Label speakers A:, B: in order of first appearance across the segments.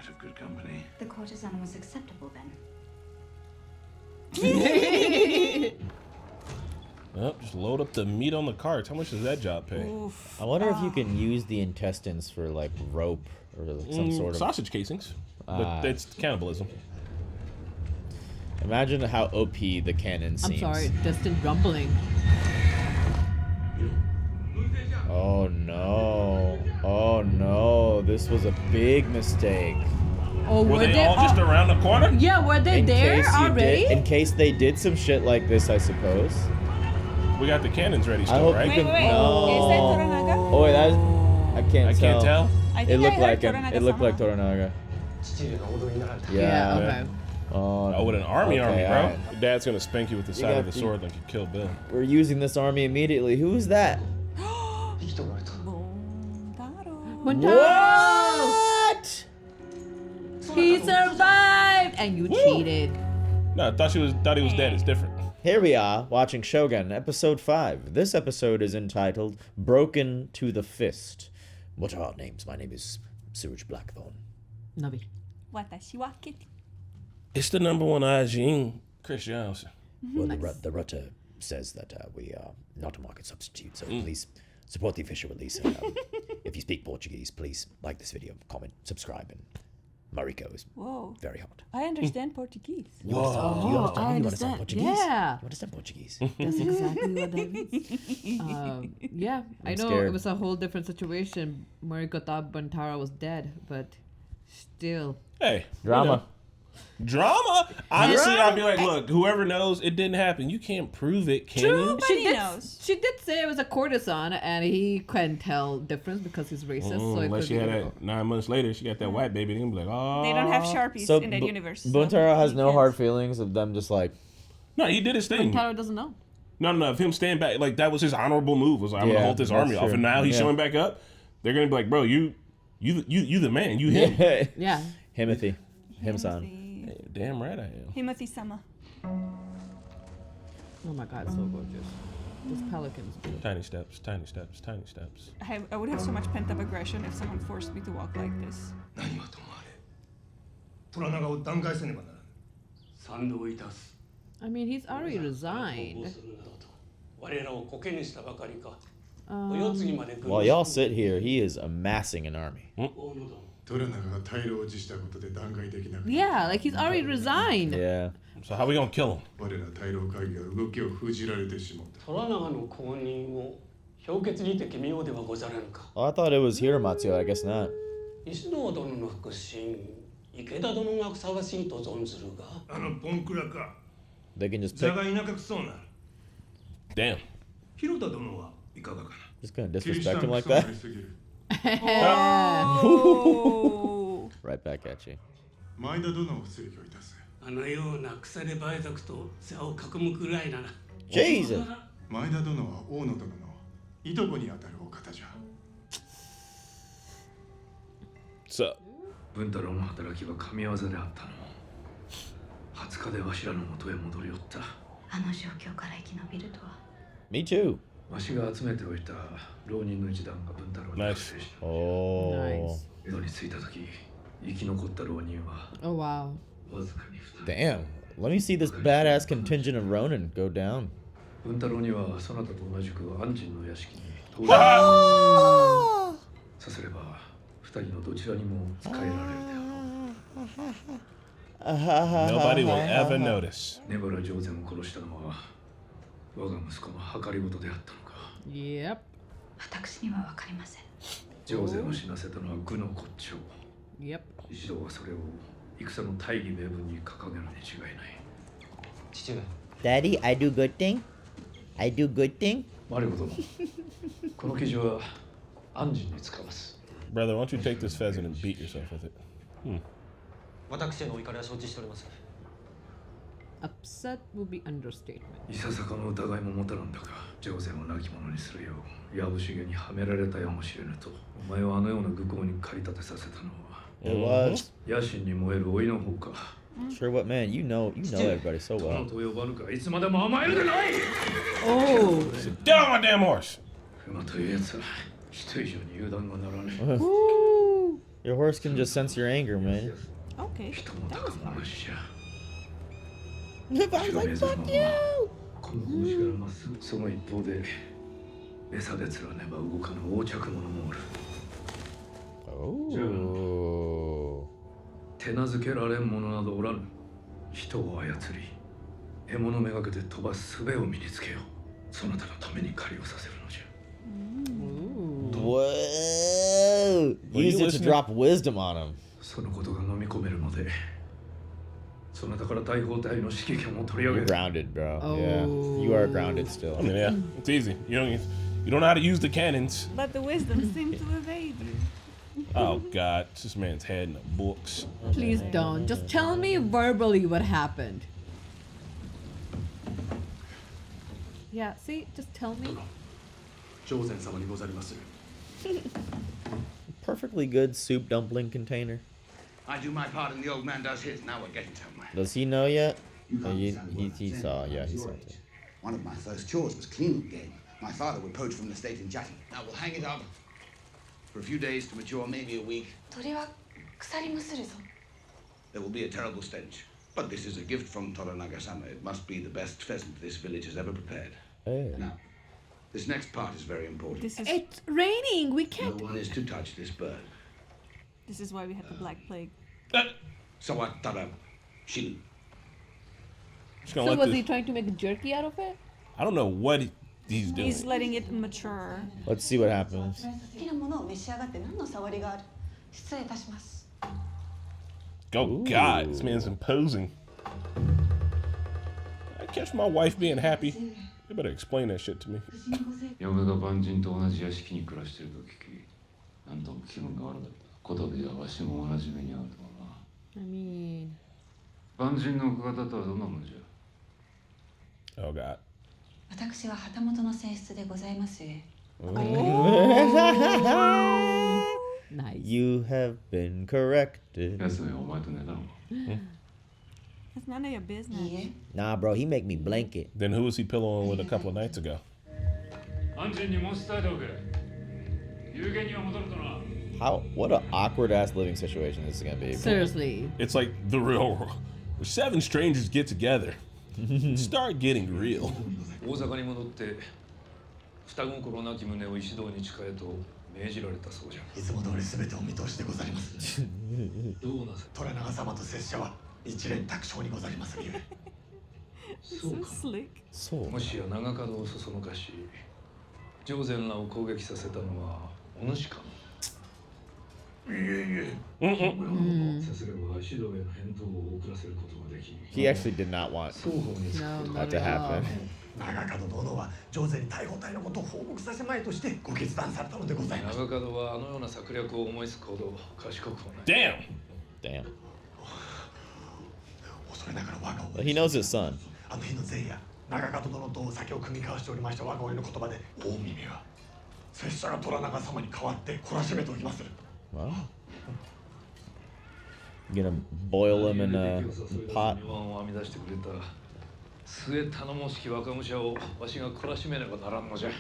A: out of good company.
B: The courtesan was acceptable then.
C: Well, just load up the meat on the carts. How much does that job pay?
D: Oof. I wonder if you can use the intestines for like rope or some sort of
C: sausage casings, but it's cannibalism.
D: Imagine how OP the cannon seems.
E: I'm sorry, distant rumbling.
D: Oh no! Oh no! This was a big mistake.
E: Oh,
C: were they all just around the corner?
E: Yeah, were they there already?
D: In case they did some shit like this, I suppose.
C: We got the cannons ready
D: I
C: still,
D: hope
C: right?
D: you can.
F: Wait.
D: No.
F: Is that Toranaga?
D: Oh, wait, I can't tell.
F: I
D: It
F: think
D: looked
F: I
D: like
F: heard
D: him.
F: Toranaga
D: It looked like
F: somehow.
D: Toranaga.
E: Yeah, okay.
D: Oh,
C: with an army, bro.
D: alright.
C: Your dad's gonna spank you with the side of the sword like you killed Bill.
D: We're using this army immediately. Who is that?
E: What? He survived, and you cheated.
C: No, I thought he was dead. It's different.
D: Here we are, watching Shogun, episode 5. This episode is entitled Broken to the Fist. What are our names? My name is Surge Blackthorn.
E: Nabi.
F: Watashi wa Kitty.
C: It's the #1 Ajin, Chris Johnson.
D: Well, the Rutta says that we are not a market substitute, so please support the official release. And, if you speak Portuguese, please like this video, comment, subscribe, and Mariko is very hot.
F: I understand Portuguese.
D: You understand Portuguese?
E: Yeah.
D: You understand Portuguese?
E: That's exactly what that means. Yeah, I know
D: scared.
E: it was a whole different situation. Mariko thought Buntaro was dead, but still.
C: Hey,
D: Drama.
C: Drama? Honestly, I'd be like, look, whoever knows, it didn't happen. You can't prove it, can you?
E: She did say it was a courtesan, and he couldn't tell difference because he's racist. So it
C: Unless
E: could
C: she had
E: be
C: that 9 months later, she got that white baby. They're gonna be like, oh.
F: They don't have Sharpies in that universe.
D: Buntaro has no hard feelings of them just like...
C: No, he did his thing.
E: Buntaro doesn't know.
C: No, of him staying back, like that was his honorable move. Was like, I'm gonna hold this army off, and now he's showing back up. They're gonna be like, bro, you the man, you him.
E: Yeah.
D: Himothy. Him-san.
C: Hey, damn right I am.
F: Himothy-sama.
E: Oh my god, so gorgeous. Those pelicans.
C: Tiny steps, tiny steps, tiny steps.
F: I would have so much pent-up aggression if someone forced me to walk like this.
E: I mean, he's already resigned.
D: While y'all sit here, he is amassing an army.
E: Yeah, like he's already resigned.
D: Yeah.
C: So how we gonna kill him?
D: Oh, I thought it was Hiramatsu. I guess not. They can just pick.
C: Damn.
D: Just gonna disrespect him like that?
F: Oh.
D: Right back at you. Jesus!
C: What's up?
D: Me too.
C: Nice.
D: Oh.
E: Nice. Oh wow.
D: Damn. Let me see this badass contingent of Ronin go down.
C: Nobody will ever notice.
E: Yep. Yep.
D: Daddy, I do good thing? I do good thing?
C: Brother, why don't you take this pheasant and beat yourself with it?
E: Upset will be understatement.
D: It was. Sure what, man, you know everybody so well.
E: Oh.
C: Sit down my damn horse.
A: Your horse can just sense your anger, man.
F: Okay. That was hard.
A: If I was like, fuck you!
G: この拳からまっすぐその一方で餌で釣らねば動かぬ横着者もおる
A: Oh.
G: 手なずけられん者などおらぬ人を操り獲物めがけて飛ばす術を身につけようそなたのために狩りをさせるのじゃ
A: Whoa.
C: Well,
A: Use
C: you
A: it to
C: listening?
A: drop wisdom on him.
G: そのことが飲み込めるのでそなたから大砲隊の指揮権を取り上
A: You're
G: げる
A: grounded, bro. Yeah. You are grounded still.
C: I mean, yeah, it's easy. You don't know how to use the cannons.
F: But the wisdom seemed to evade you.
C: Oh God, it's this man's head in the books.
E: Please don't. Just tell me verbally what happened. Yeah, see? Just tell me.
G: 上禅様にござりまする
A: Perfectly good soup dumpling container.
H: I do my part and the old man does his. Now we're getting somewhere.
A: Does he know yet?
H: You
A: Oh,
H: can't
A: he
H: understand what I'm saying.
A: saw. Yeah, he saw
H: You're
A: it.
H: it. One of my first chores was cleaning game. My father would poach from the estate in Jatti. Now we'll hang it up for a few days to mature, maybe a week.
B: 鳥は腐りむするぞ。
H: There will be a terrible stench. But this is a gift from Toranaga-sama. It must be the best pheasant this village has ever prepared.
A: Hey.
H: Now, this next part is very important.
F: This is
E: It's raining. We
H: No
E: can't.
H: one is to touch this bird.
F: why we had the Black Plague.
H: Sawatara Shiru.
C: Just gonna
E: So
C: let
E: was
C: this-
E: he trying to make jerky out of it?
C: I don't know what he's doing.
F: He's letting it mature.
A: Let's see what happens.
B: 好きなものを召し上がって何の触りがある。失礼いたします。
C: Oh God, this man's imposing. I catch my wife being happy. You better explain that shit to me.
G: 嫁が万人と同じ屋敷に暮らしていると聞きなんとも気分が悪かったことではわしも同じ目に遭うとはな
E: I mean,
G: 万人の奥方とはどんなもんじゃ
C: Oh God.
B: 私は旗本の性質でございますゆえ。
E: nice.
A: You have been corrected.
G: 休めお前と寝たのか
F: It's none of your business.
B: いいえ。
A: Nah, bro, he make me blanket.
C: Then who was he pillowing with a couple of nights ago?
G: 安心に申し伝えておけ有限には戻るとな
A: What an awkward ass living situation this is gonna be.
E: Seriously.
C: It's like the real world. Where 7 strangers get together. Start getting real.
G: 大阪に戻って双心なき旨を石堂に誓えと命じられたそうじゃ
H: いつも通り全てお見通しでござります。
G: どうなさ
H: 虎長様と拙者は一連卓勝にござりまするゆえ。
F: So slick.
A: So
G: もしや長門をそそのかし上禅らを攻撃させたのはお主かいえいえさすれば石堂への返答を遅らせることができ
A: he actually did not want
G: 双方につくこと
E: No,
G: が
E: not
A: that to
E: at all.
A: happen.
H: 長門殿は上手に大砲隊のことを報告させまいとしてご決断されたのでございます。
G: 長門はあのような策略を思いつくほど賢くはない
C: Damn.
A: Damn.
H: 恐れながら我が
A: But he knows his son.
H: あの日の前夜、長門殿と酒を組み交わしておりました我が親の言葉で、大耳は拙者が虎長様に代わって懲らしめておきまする。
A: Well, you gonna boil him in a pot?
G: 妙案を編み出してくれた末頼もしき若武者をわしが懲らしめねばならんのじゃ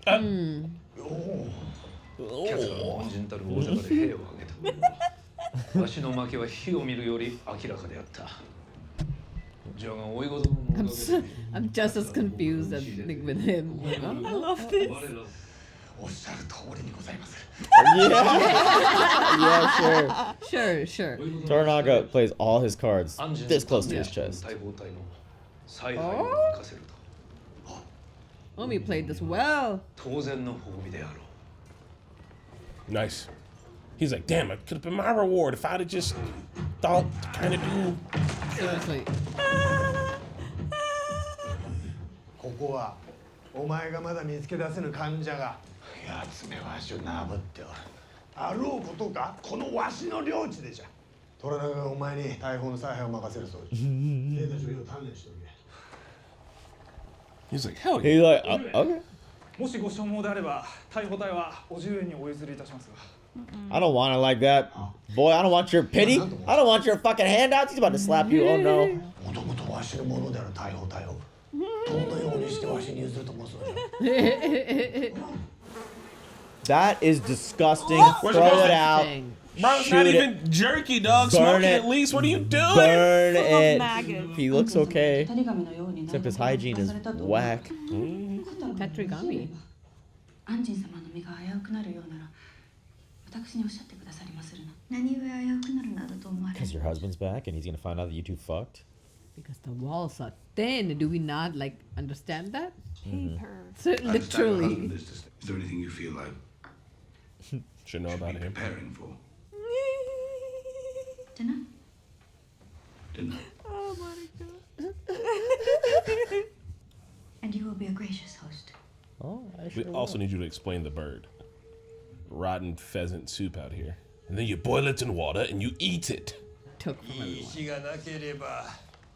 G: 奴らは恩人たる大坂で兵を挙げたわしの負けは火を見るより明らかであったじゃが追い子どものおかげで
E: I'm just as confused as like, with him.
F: I love this.
G: 我ら
H: おっしゃる通りにございまする。
A: Yeah, sure.
E: Sure.
A: Toranaga plays all his cards
G: 安心
A: this close to his chest.
G: 大砲隊の采配を任せると
E: Omi played this well.
G: 当然の褒美であろう
C: Nice. He's like, damn, it could have been my reward if I'd have just thought to kind of do.
E: Seriously.
I: ここはお前がまだ見つけ出せぬ患者が
H: やつめわしをなぶっておる。
I: あろうことかこのわしの領地でじゃ虎長がお前に大砲の采配を任せるそうじゃ兵たちを鍛錬しておけ
C: He's like, hell yeah.
A: He's like, okay.
J: もしご所望であれば、逮捕隊はお重にお譲りいたしますが。
A: I don't want it like that. Boy, I don't want your pity. I don't want your fucking handouts. He's about to slap you. Oh no.
H: もともとわしのものである大砲隊をどのようにしてわしに譲ると申すのじゃ。
A: That is disgusting.
C: Where's
A: Throw
C: the
A: it out.
E: Dang.
C: Bro, it's
A: Shoot
C: not
A: it.
C: even jerky, dog.
A: Burn
C: Smoke it
A: it.
C: at least. What are you doing?
A: Burn
F: Full of
A: it.
F: maggots.
A: He looks okay.
B: 二人神のように
A: Except his hygiene is whack.
E: Tetragami.
B: 安心様の身が危うくなるようなら私におっしゃってくださりまするな。何故危うくなるなどと思われ
A: Because your husband's back and he's gonna find out that you two fucked.
E: Because the walls are thin. Do we not like understand that?
F: Paper.
E: So, literally.
K: Is there anything you feel like
C: Should know about him.
K: preparing for?
B: Dinner?
K: Dinner.
F: Oh my god.
B: And you will be a gracious host.
A: Oh, I
C: We
A: should.
C: also need you to explain the bird. Rotten pheasant soup out here. And then you boil it in water and you eat it.
E: Took from everyone.
I: 石がなければ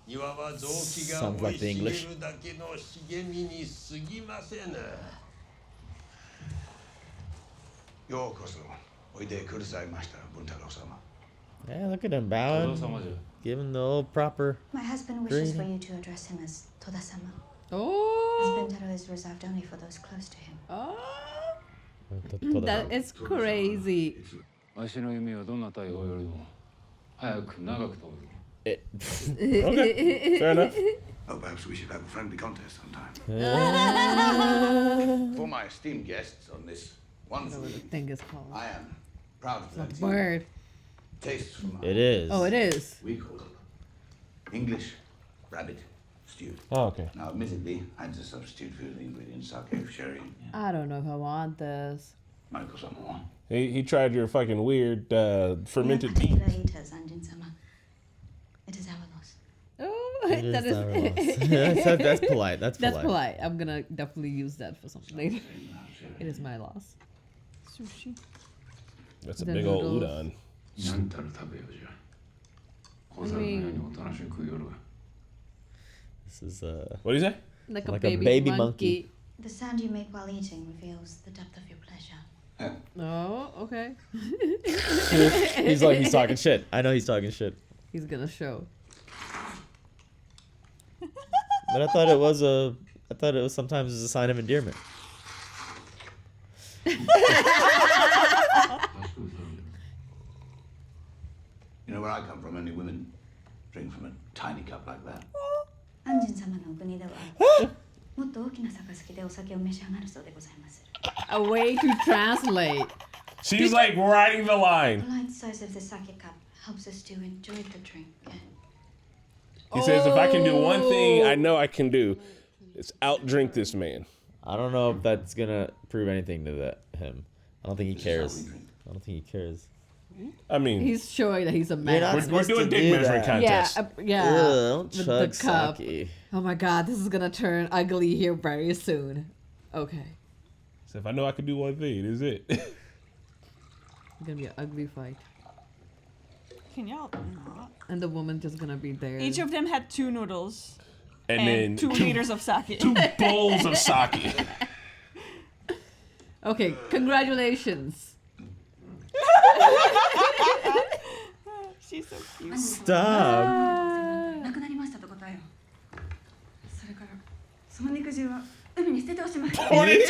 I: 庭は臓器が
A: Sounds
I: 生
A: like
I: い
A: the
I: 茂
A: English.
I: るだけの茂みに過ぎませぬ。ようこそおいでくださいました文太郎様。
A: Yeah, look at him bowing. Give him the old proper.
B: My husband wishes for you to address him as Toda-sama.
E: Oh.
B: As Bintaro is reserved only for those close to him.
E: Oh. That is crazy.
G: わしの夢はどんな大砲よりも早く長く飛ぶ。
C: Okay, fair enough.
K: Oh, perhaps we should have a friendly contest sometime.
I: For my esteemed guests on this wonderful
E: What the
I: evening,
E: thing is called.
I: I am proud to
E: It's
I: let
E: a
I: you
E: bird.
I: taste from my
A: It is.
E: Oh, it is.
I: we call it English rabbit stew.
C: Oh, okay.
I: Now, admittedly, I had to substitute for the ingredients sake, sherry,
E: I don't know if I want this.
I: Mariko Samoa.
C: He tried your fucking weird fermented
B: We are
C: beef.
B: particular eaters, Anjin-sama. It is our loss.
E: Oh,
A: It is
E: that is.
A: our loss. That's polite. That's polite.
E: That's polite. I'm gonna definitely use that for something later. It is my loss.
F: Sushi.
C: That's a
E: The
C: big old
E: noodles.
C: udon.
G: なんたら食べようじゃ。小猿のようにおとなしく食いよるわ。
A: This is
C: What do you say?
E: Like a
A: Like a
E: baby,
A: baby
E: monkey.
B: The sound you make while eating reveals the depth of your pleasure.
E: Oh, okay.
A: he's talking shit. I know he's talking shit.
E: He's gonna show.
A: But I thought it was sometimes a sign of endearment.
I: You know where I come from, only women drink from a tiny cup like that.
B: アンジン様のお国ではもっと大きな杯でお酒を召し上がるそうでございます。
E: A way to translate.
C: She's like riding the
B: The
C: line.
B: light size of the sake cup helps us to enjoy the drink.
C: He says, if I can do one thing I know I can do, it's outdrink this man.
A: I don't know if that's gonna prove anything to him. I don't think he cares. I don't think he cares.
C: I mean,
E: He's showing that he's a
A: You're
E: man.
A: not
C: we're
A: supposed
C: doing
A: to
C: dick
A: do
C: measuring
A: that.
C: contest.
E: Yeah,
A: Ugh, don't
E: with
A: chug
E: the cup.
A: sake.
E: Oh my god, this is gonna turn ugly here very soon. Okay,
C: So if I know I can do one thing, it is it.
E: it's gonna be an ugly fight,
F: Can y'all not?
E: and the woman just gonna be there.
F: Each of them had 2 noodles
C: And
F: and
C: then
F: 2 liters of sake.
C: 2 bowls of sake.
E: Okay, congratulations.
F: She's so cute.
A: Stop.
B: なくなりましたと答えよ。それからその肉汁は海に捨てておしまい。
C: Pour it into the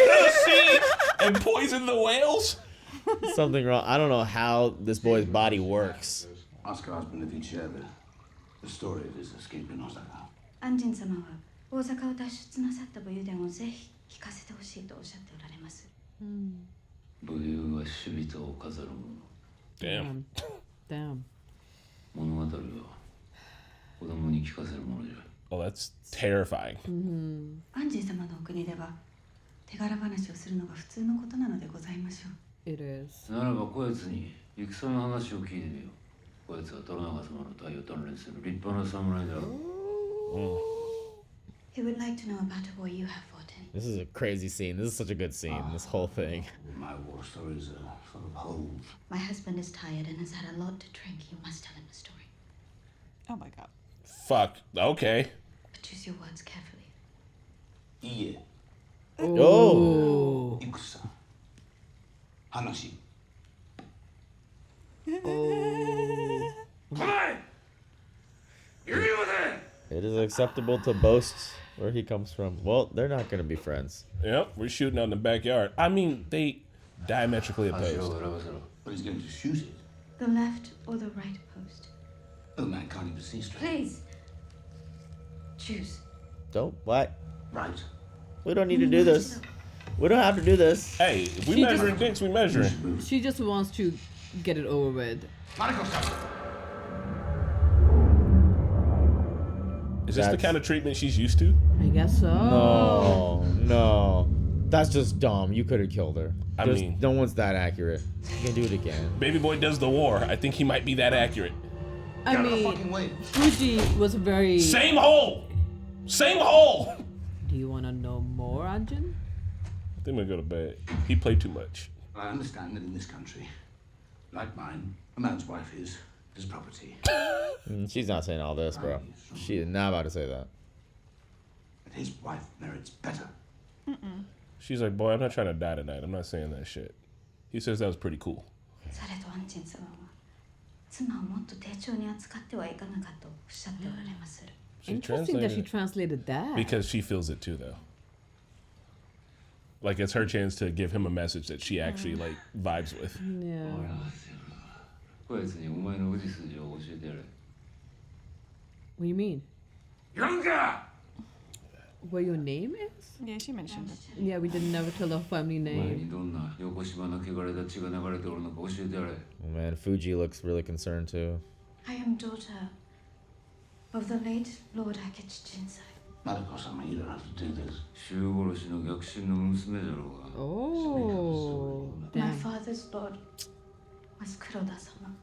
C: sea and poison the whales.
A: Something wrong. I don't know how this boy's body works.
I: Ask her husband if he'd share the story of his escape in Osaka.
B: アンジン様は大阪を脱出なさった武勇伝をぜひ聞かせてほしいとおっしゃっておられます。
G: 武勇は死人を飾るもの。
C: Damn.
E: Damn.
G: 物語は子供に聞かせるものじゃ。
C: Oh, that's terrifying.
B: アンジン様のお国では手柄話をするのが普通のことなのでございましょう。
E: It is.
G: ならばこやつに戦の話を聞いてみよう。こやつは虎長様の隊を鍛錬する立派な侍だろう。
B: He would like to know about a war you have fought in.
A: This is a crazy scene. This is such a good scene. This whole thing.
I: My war stories are sort of whole.
B: My husband is tired and has had a lot to drink. You must tell him the story.
F: Oh my god.
C: Fuck. Okay.
B: But choose your words carefully.
I: いいえ、
A: Oh.
I: 戦、話。
A: It is acceptable to boast where he comes from. Well, they're not gonna be friends.
C: Yep, we're shooting out in the backyard. I mean, they diametrically
G: 足を
C: opposed.
G: 選ばせろ。
I: But he's going to shoot it.
B: The left or the right post?
K: Oh, man can't even see straight.
B: Please. Choose.
A: Don't what?
K: Right.
A: We don't need to do this. We don't have to do this.
C: Hey, if we
E: She
C: measuring dicks, we measuring.
E: She just wants to get it over with.
C: Is this the kind of treatment she's used to?
E: I guess so.
A: No. That's just dumb. You could have killed her.
C: I mean,
A: no one's that accurate. You can do it again.
C: Baby boy does the war. I think he might be that accurate.
E: I mean, Fuji was very...
C: Same hole! Same hole!
E: Do you want to know more, Anjin?
C: I think I'm gonna go to bed. He played too much.
K: I understand that in this country, like mine, a man's wife is his property.
A: She's not saying all this, bro. She is not about to say that.
K: But his wife merits better.
C: She's like, boy, I'm not trying to die tonight. I'm not saying that shit. He says that was pretty cool.
B: されどアンジン様は妻をもっと丁重に扱ってはいかがかとおっしゃっておられまする。
E: Interesting that she translated that.
C: Because she feels it too, though. Like, it's her chance to give him a message that she actually, like, vibes with.
E: Yeah.
G: こいつにお前の氏筋を教えてやれ。
E: What do you mean?
K: Younger!
E: What your name is?
F: Yeah, she mentioned it.
E: Yeah, we didn't never tell her family
G: お前
E: name.
G: にどんな横芝の汚れた血が流れておるのか教えてやれ。
A: Oh, man, Fuji looks really concerned too.
B: I am daughter of the late Lord Akichi Jinsai.
K: Mariko-sama, you don't have to do this.
G: 衆殺しの逆進の娘じゃろうが。
E: Oh.
B: My
E: Damn.
B: father's lord was Kuroda-sama,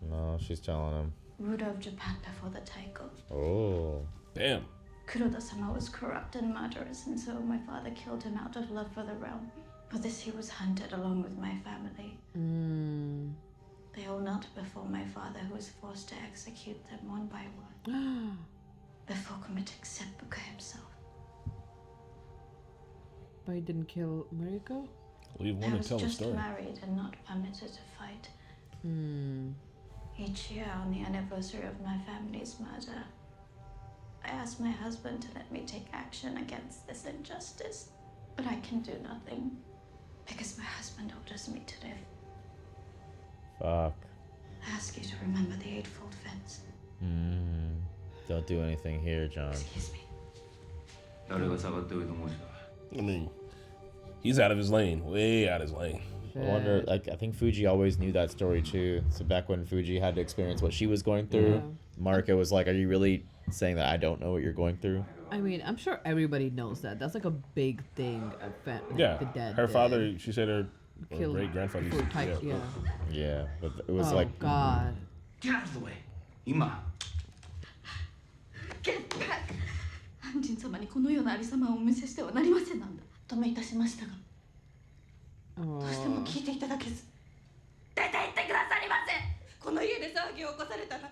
A: No, she's telling him.
B: ruler of Japan before the Taiko.
A: Oh.
C: Damn.
B: Kuroda-sama was corrupt and murderous, and so my father killed him out of love for the realm. For this he was hunted along with my family. They all knelt before my father, who was forced to execute them one by one. Before committing seppuku himself.
E: But he didn't kill Mariko?
C: We
B: I
C: want
B: was
C: to tell the
B: just
C: story.
B: married and not permitted to fight. Each year on the anniversary of my family's murder, I asked my husband to let me take action against this injustice. But I can do nothing, because my husband orders me to live.
A: Fuck.
B: I ask you to remember the eightfold fence.
A: Don't do anything here, John.
B: Excuse me.
G: 誰が下がっておいて申した。
C: I mean, he's out of his lane. Way out of his lane.
A: I wonder, like, I think Fuji always knew that story too. So back when Fuji had to experience what she was going through, Mariko was like, are you really saying that I don't know what you're going through?
E: I mean, I'm sure everybody knows that. That's like a big thing.
C: Yeah.
E: The dead.
C: Her father, she said her
E: killed
C: great grandfather used
E: for
C: to.
E: type, yeah.
A: Yeah, but it was
E: Oh,
A: like.
E: God.
K: Get out of the way. Ima.
B: Get back! 安人様にこのようなありさまをお見せしてはなりませんなんだ。お止めいたしましたが、どうしても聞いていただけず、出て行ってくださりませ。この家で騒ぎを起こされたら、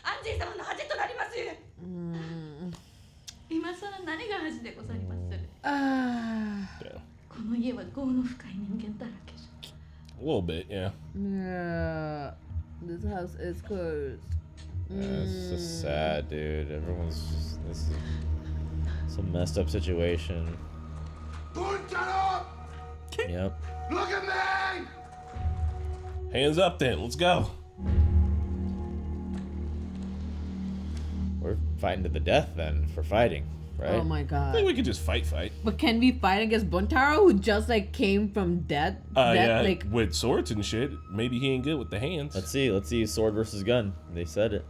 B: 安人様の恥となりますゆえ。今さら何が恥でございまする。この家は業の深い人間だらけじゃ。
C: A little bit, yeah.
E: Yeah. This house is cursed.
A: It's just sad, dude. Everyone's just. This is some messed up situation. Yep.
K: Look at me!
C: Hands up then. Let's go.
A: We're fighting to the death then for fighting, right?
E: Oh my
C: I
E: God.
C: think we could just fight.
E: But can we fight against Buntaro, who just like came from death?
C: Yeah,
E: like
C: with swords and shit. Maybe he ain't good with the hands.
A: Let's see. Let's see. Sword versus gun. They said it.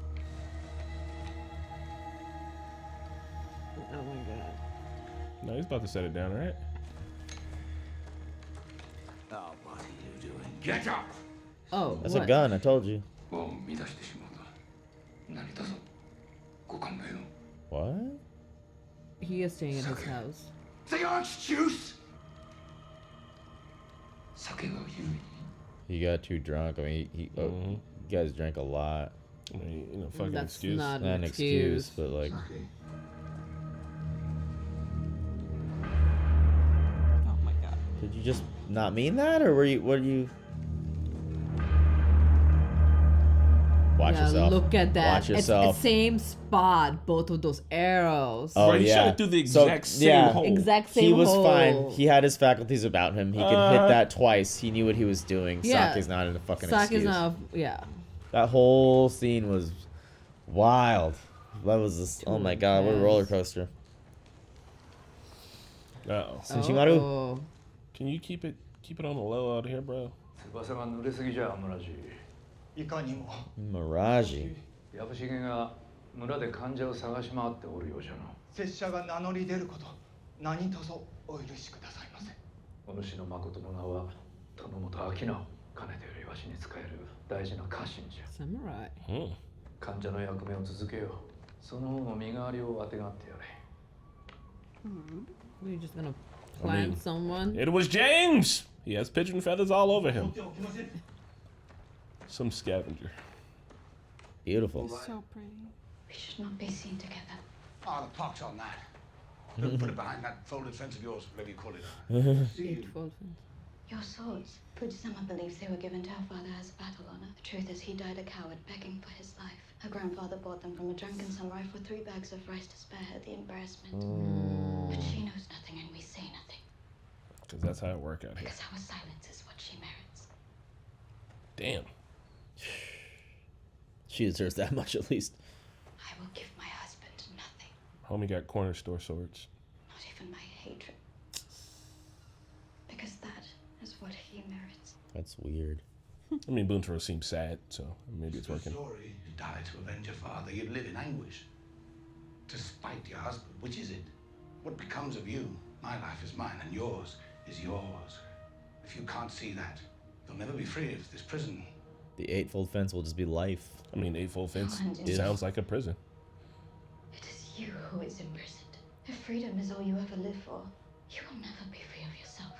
E: oh my God.
C: No, he's about to set it down, right?
K: Oh, what are you doing? Get up!
E: Oh,
A: That's
E: what?
A: a gun. I told you.
G: 和を乱してしまうな。何卒ご勘弁を。
A: What?
E: He is staying in his house.
K: The orange juice!
G: 酒が優位。
A: He got too drunk. I mean, you guys drank a lot.
C: I mean, you know, fucking
E: That's
C: excuse.
E: not
A: Not an excuse, but like.
F: Oh my god.
A: Did you just not mean that, or were you? What are you? Watch yourself.
E: Look at that.
A: Watch yourself.
E: It's the same spot, both of those arrows.
A: Oh,
C: Right, he shot it through the exact same hole.
E: Exact same
A: He was
E: hole.
A: fine. He had his faculties about him. He could hit that twice. He knew what he was doing.
E: Yeah.
A: Sake's not in a fucking
E: Sake's
A: excuse.
E: not, yeah.
A: That whole scene was wild. That was just, oh my god, what a roller coaster.
C: Uh-oh.
A: Senshimaru?
E: Oh.
C: Can you keep it on the low out here, bro?
G: 翼が濡れすぎじゃ村地。
J: いかにも。
A: Miraji.
G: ヤブシゲが村で患者を探し回っておるようじゃな。
J: 拙者が名乗り出ること、何卒お許しくださいませ。
G: お主の誠の名は殿本明直。かねてよりわしに仕える大事な家臣じゃ。
E: Samurai.
G: 患者の役目を続けよう。その方の身代わりをあてがってやれ。
E: We're just gonna plant someone.
C: It was James! He has pigeon feathers all over him. Some scavenger.
A: Beautiful.
F: So pretty.
B: We should not be seen together.
K: Oh, the pox on that. Don't put it behind that folded fence of yours, whatever you call it.
B: Your swords. Fuji-sama believes they were given to our father as battle honor. The truth is he died a coward begging for his life. Her grandfather bought them from a drunken samurai for 3 bags of rice to spare her the embarrassment. But she knows nothing and we say nothing.
C: Because that's how it works out here.
B: Because our silence is what she merits.
C: Damn.
A: She deserves that much at least.
B: I will give my husband nothing.
C: Homie got corner store swords.
B: Not even my hatred. Because that is what he merits.
A: That's weird.
C: I mean, Buntaro seems sad, so maybe it's working.
K: Story. You died to avenge your father. You'd live in anguish. To spite your husband. Which is it? What becomes of you? My life is mine, and yours is yours. If you can't see that, you'll never be free of this prison.
A: The eightfold fence will just be life.
C: I mean, eightfold fence
B: Yes.
C: sounds like a prison.
B: It is you who is imprisoned. If freedom is all you ever live for, you will never be free of yourself.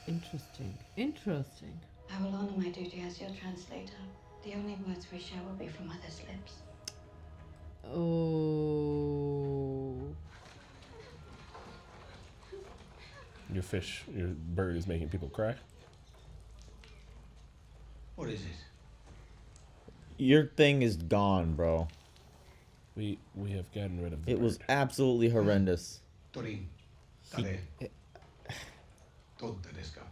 E: Interesting. Interesting.
B: I will honor my duty as your translator. The only words we share will be from others' lips.
E: Oh.
C: Your bird is making people cry.
K: What is it?
A: Your thing is gone, bro.
C: We have gotten rid of the
A: It
C: bird.
A: was absolutely horrendous.
K: Tori, tare. Totte desu ka?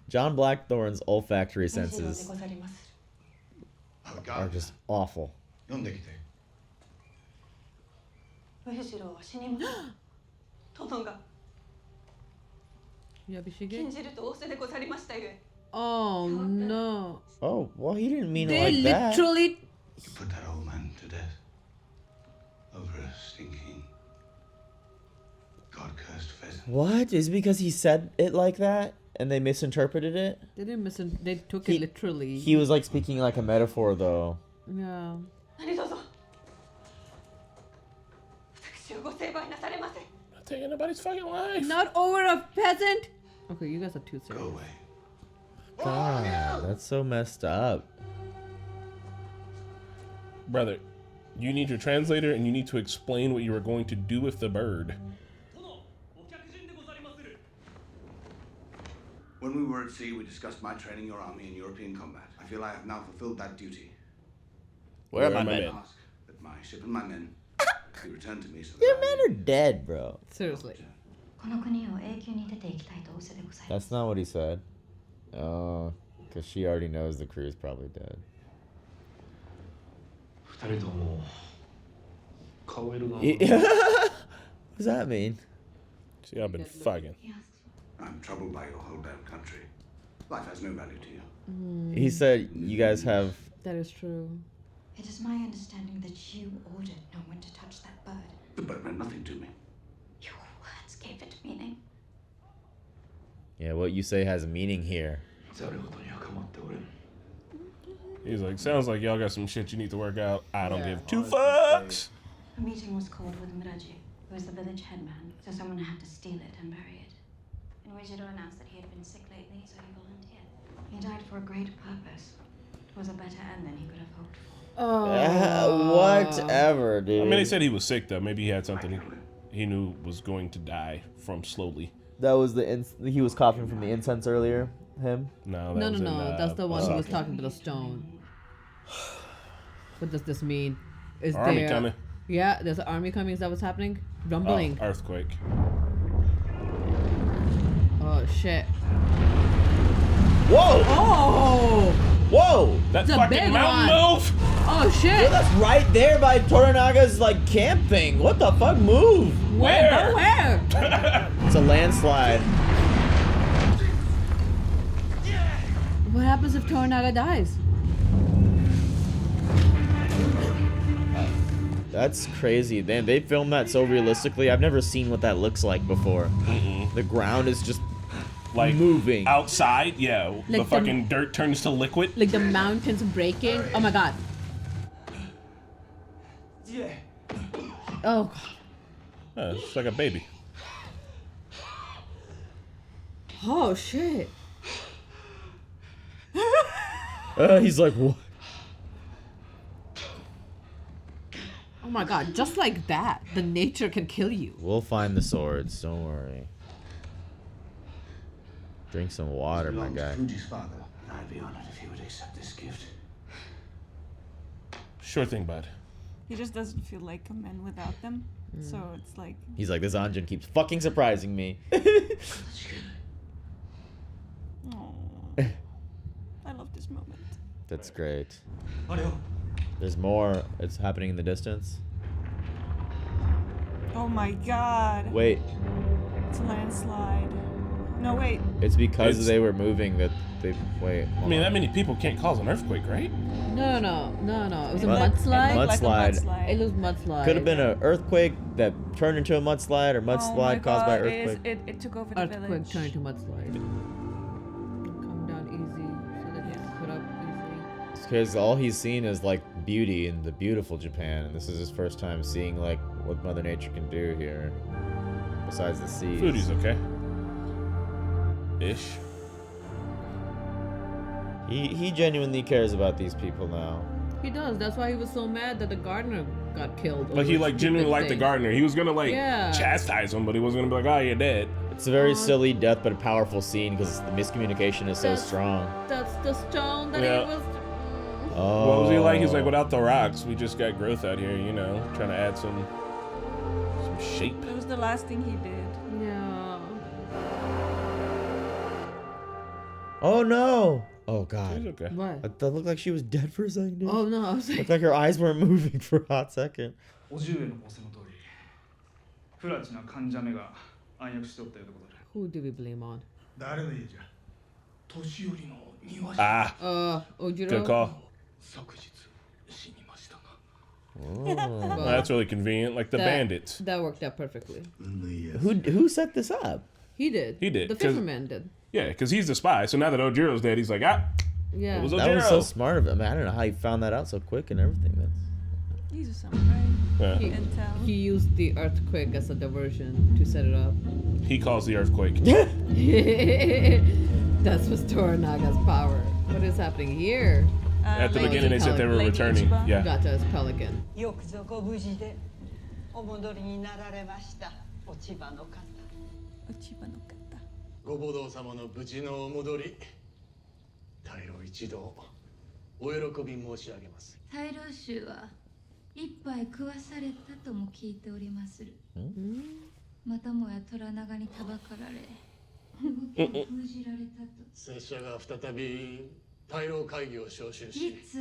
A: John Blackthorne's olfactory senses are just awful.
K: 読んできて。
B: 上城は死にます。殿が
E: Yabushige?
B: 禁じると仰せでござりましたゆえ。
E: Oh no.
A: Oh, well, he didn't mean it
E: They
A: like that.
E: literally.
K: You put that old man to death. Over a stinking, God-cursed pheasant.
A: What? Is it because he said it like that and they misinterpreted it?
E: They didn't They took it literally.
A: He was like speaking like a metaphor, though.
E: Yeah.
B: 何卒私をご成敗なされませ。
C: Not taking anybody's fucking life.
E: Not over a peasant. Okay, you guys are too serious.
K: Go away.
A: God, that's so messed up.
C: Brother, you need your translator and you need to explain what you were going to do with the bird.
K: When we were at sea, we discussed my training your army in European combat. I feel I have now fulfilled that duty.
A: Where are my men?
K: Ask that my ship and my men be returned to me so
A: Your
K: that
A: men are dead, bro.
E: Seriously.
B: この国を永久に出ていきたいと仰せでございます。
A: That's not what he said. Oh, because she already knows the crew is probably dead.
G: 二人とも顔色が
A: What does that mean?
C: See, I've been fucking.
K: I'm troubled by your whole damn country. Life has no value to you.
A: He said you guys have...
E: That is true.
B: It is my understanding that you ordered no one to touch that bird.
K: The bird meant nothing to me.
B: Your words gave it meaning.
A: Yeah, what you say has a meaning here.
G: ざることには構っておれん。
C: He's like, sounds like y'all got some shit you need to work out. I don't give two fucks.
B: A meeting was called with Muraji, who was the village headman, so someone had to steal it and bury it. And Uejiro announced that he had been sick lately, so he volunteered. He died for a great purpose. It was a better end than he could have hoped for.
A: Whatever, dude.
C: I mean, they said he was sick, though. Maybe he had something he knew was going to die from slowly.
A: That was he was coughing from the incense earlier. Him?
C: No,
E: No. That's the one who was talking to the stone. What does this mean? Is
C: Army
E: there...
C: coming.
E: Yeah, there's an army coming. Is that what's happening? Rumbling.
C: Oh, earthquake.
E: Oh, shit.
A: Whoa!
E: Oh!
A: Whoa!
C: That's
E: It's a
C: fucking
E: big
C: mountain
E: one.
C: move!
E: Oh, shit!
A: Yo, that's right there by Toranaga's, like, camp thing. What the fuck? Move!
E: Where? Where?
A: It's a landslide.
E: What happens if Toranaga dies?
A: That's crazy. Man, they filmed that so realistically. I've never seen what that looks like before. The ground is just
C: like
A: moving.
C: Outside, yeah.
E: Like
C: the fucking dirt turns to liquid.
E: Like the mountains breaking. Oh my god.
J: Yeah.
E: Oh.
C: It's like a baby.
E: Oh shit.
A: He's like, what?
E: Oh my god, just like that, the nature can kill you.
A: We'll find the swords, don't worry. Drink some water, my guy.
K: Fuji's father. I'd be honored if he would accept this gift.
C: Sure thing, bud.
F: He just doesn't feel like a man without them. So it's like...
A: He's like, this Anjin keeps fucking surprising me.
F: Oh, I love this moment.
A: That's great. There's more. It's happening in the distance.
F: Oh my god.
A: Wait.
F: It's a landslide. No, wait.
A: It's because they were moving that they... Wait.
C: I mean, that many people can't cause an earthquake, right?
E: No. It was a
A: Mud-
E: mudslide.
A: Mudslide.
E: It was mudslide.
A: Could have been an earthquake that turned into a mudslide, or mudslide caused by earthquake.
F: It took over the
E: Earthquake
F: village.
E: turned to mudslide. Come down easy so that you can put up easily.
A: Because all he's seen is like beauty in the beautiful Japan, and this is his first time seeing like what Mother Nature can do here. Besides the seas.
C: Fuji's okay. Ish.
A: He genuinely cares about these people now.
E: He does. That's why he was so mad that the gardener got killed.
C: Like he
E: over
C: like
E: a
C: genuinely
E: stupid
C: liked the
E: thing.
C: gardener. He was gonna like
E: Yeah.
C: chastise him, but he wasn't gonna be like, oh, you're dead.
A: It's a very silly death, but a powerful scene because the miscommunication is so
E: That's-
A: strong.
E: That's the stone that
C: Yeah.
E: he was.
A: Oh.
C: What was he like? He's like, without the rocks, we just got growth out here, you know, trying to add some shape.
F: That was the last thing he did.
E: Yeah.
A: Oh no! Oh god.
C: She's okay.
E: What?
A: That looked like she was dead for a second. Dude.
E: Oh no! I was like,
A: Looked like her eyes weren't moving for a hot second.
J: お十円の仰せの通り不埒な患者めが暗躍しておったようでござる
E: who do we blame on?
I: 誰の家じゃ
J: 年寄りの庭じゃ
C: Ah,
E: Ojiro.
C: good call.
J: 昨日死にましたが
A: Oh.
C: That's really convenient, like the bandits.
E: That worked out perfectly.
A: Who set this up?
E: He did.
C: He did,
E: The
C: 'cause-
E: fisherman did.
C: Yeah, because he's the spy. So now that Ojiro's dead, he's like,
E: Yeah.
C: it was
A: That was so
C: Ojiro.
A: smart of him. I don't know how he found that out so quick and everything. That's...
F: He's a samurai.
C: Yeah.
E: He,
F: Intel.
E: he used the earthquake as a diversion to set it up.
C: He caused the earthquake.
E: That's was Toranaga's power. What is happening here?
C: At the
E: Lady
C: beginning, they said they were
E: Pelican.
C: returning. Yeah.
E: Gata's pelican.
L: よくぞご無事でお戻りになられました落ち葉の方。
F: 落ち葉の方。
I: ご母堂様の無事のお戻り大老一同お喜び申し上げます。
B: 大老衆は一杯食わされたとも聞いておりまする。またもや虎長にたばかられ動きを封じられたと。
I: 拙者が再び大老会議を招集し
B: いつ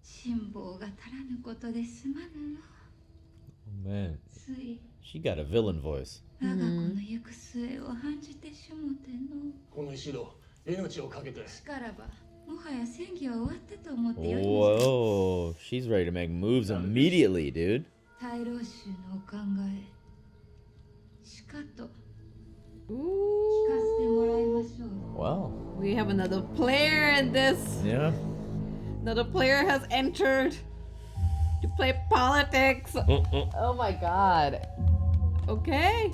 B: 辛抱が足らぬことですまぬの。
A: Oh man.
B: つい
A: She got a villain voice.
B: 我が子の行く末を案じてしもての。
I: この一度命をかけて
B: しからばもはや戦議は終わったと思ってよいのじゃ。
A: Whoa. She's ready to make moves immediately, dude.
B: 大老衆のお考えしかと
E: Ooh.
B: 聞かせてもらいましょう。
A: Wow.
E: We have another player in this.
A: Yeah.
E: Another player has entered to play politics. Oh my god. Okay.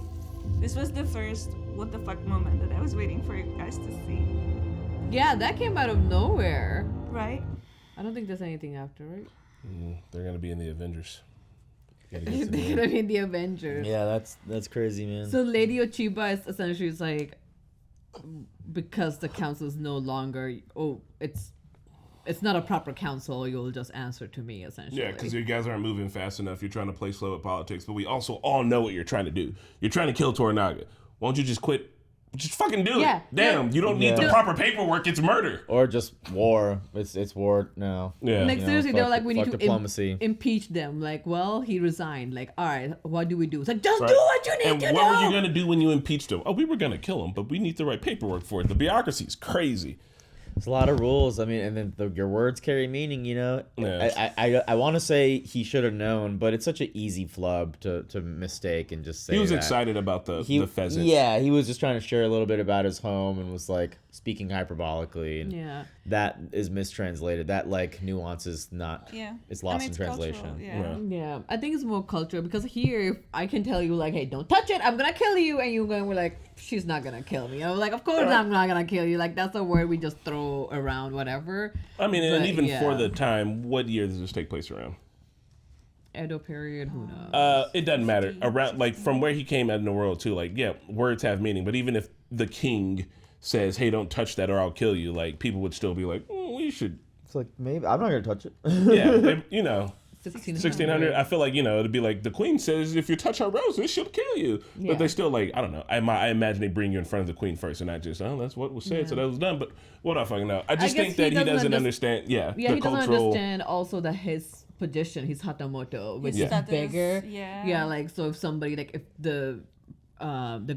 F: This was the first what the fuck moment that I was waiting for you guys to see.
E: Yeah, that came out of nowhere.
F: Right?
E: I don't think there's anything after, right?
C: They're gonna be in the Avengers. Gotta
E: They're
C: get to the
E: gonna be in the Avengers.
A: Yeah, that's crazy, man.
E: So Lady Ochiba is essentially like, because the council is no longer, it's it's not a proper council. You'll just answer to me, essentially.
C: Yeah, because you guys aren't moving fast enough. You're trying to play slow at politics, but we also all know what you're trying to do. You're trying to kill Toranaga. Why don't you just quit? Just fucking do it. Damn, you don't need the proper paperwork. It's murder.
A: Or just war. It's war now.
C: Yeah.
E: Like, seriously, they're like, we need to
A: diplomacy.
E: Impeach them. Like, well, he resigned. Like, all right, what do we do? It's like, just do what you need to do.
C: And what were you going to do when you impeached him? Oh, we were going to kill him, but we need the right paperwork for it. The bureaucracy is crazy.
A: There's a lot of rules. I mean, and then your words carry meaning, you know?
C: Yeah.
A: I want to say he should have known, but it's such an easy flub to mistake and just say
C: He was
A: that.
C: excited about the pheasant.
A: Yeah, he was just trying to share a little bit about his home and was like speaking hyperbolically. And that is mistranslated. That like nuance is not, it's lost in translation.
E: Yeah, I think it's more cultural because here I can tell you like, hey, don't touch it. I'm going to kill you. And you're going to be like, she's not going to kill me. I'm like, of course I'm not going to kill you. Like, that's a word we just throw around, whatever.
C: I mean, and even for the time, what year does this take place around?
E: Edo period, who knows?
C: It doesn't matter. Around, like, from where he came out in the world, too. Like, yeah, words have meaning. But even if the king says, hey, don't touch that or I'll kill you, like, people would still be like, we should.
A: It's like, maybe, I'm not going to touch it.
C: Yeah, you know.
E: 1600.
C: I feel like, you know, it'd be like the queen says if you touch her roses she'll kill you, but they still like, I don't know, I imagine they bring you in front of the queen first and not just, oh, that's what was said, so that was done. But what I fucking know, I just think that he doesn't understand the
E: he
C: cultural
E: doesn't understand also that his position, his hatamoto, which is bigger. Like, so if somebody, like, if the